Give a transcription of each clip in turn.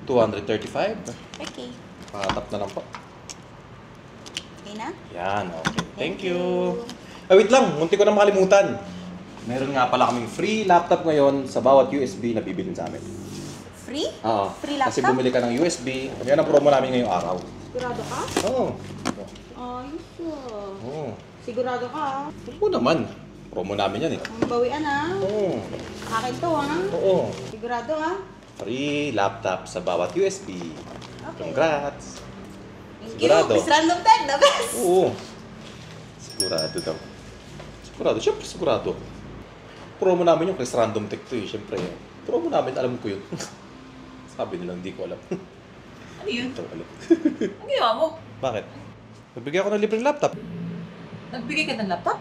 235. Okay. Pakatap na lang po. Okay na? Yan, okay. Thank you. Ay, wait lang. Munti ko na makalimutan. Meron nga pala kaming free laptop ngayon sa bawat USB na bibilin sa amin. Free? Oo. Free laptop? Kasi bumili ka ng USB. Yan ang promo namin ngayong araw. Sigurado ka? Oo. Ayos ah. Oo. Sigurado ka? Oo naman. Promo namin yan eh. Ang bawian ah. Oo. Akin to ah. Oo. Sigurado ah. Free laptop sa bawat USB. Okay. Congrats. Thank Sigurado. you. Miss Random Tech, the best. Oo. Sigurado daw. Sigurado. Siyempre sigurado. Promo namin yung Chris Random Tech to eh. Siyempre. Promo namin, alam ko yun. Sabi nilang hindi ko alam. Ano yun? Ito alam. Ang ginawa mo? Bakit? Nagbigay ako ng libreng laptop. Nagbigay ka ng laptop?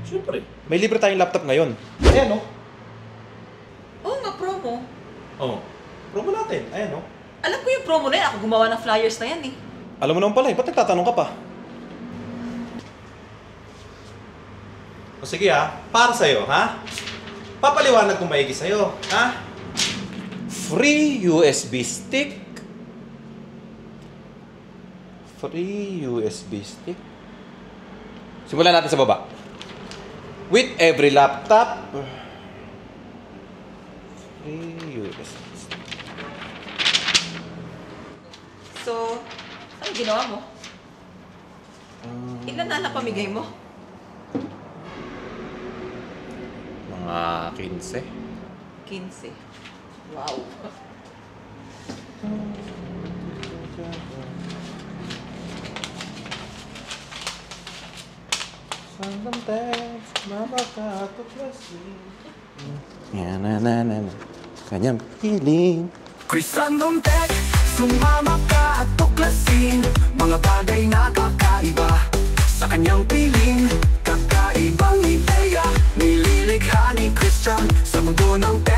Siyempre. May libre tayong laptop ngayon. Ayan o. Oo nga, promo. Oo. Promo natin. Ayan o. Alam ko yung promo na yan. Ako gumawa ng flyers na yan eh. Alam mo naman pala eh. Ba't nagtatanong ka pa? O sige ha. Para sa'yo, ha? Papaliwanag kong maigi sa'yo, ha? Free USB stick. Free USB stick. Simulan natin sa baba. With every laptop. Free USB stick. So, ano ginawa mo? Ilan na napamigay mo? Mga 15. 15. Wow. Na. Kanyang piling. Chris Random Tech, sumama ka at tuklasin mga bagay na kakaiba sa kanyang piling. Kakaibang ideya, nililikha ni Christian sa mundo ng tech.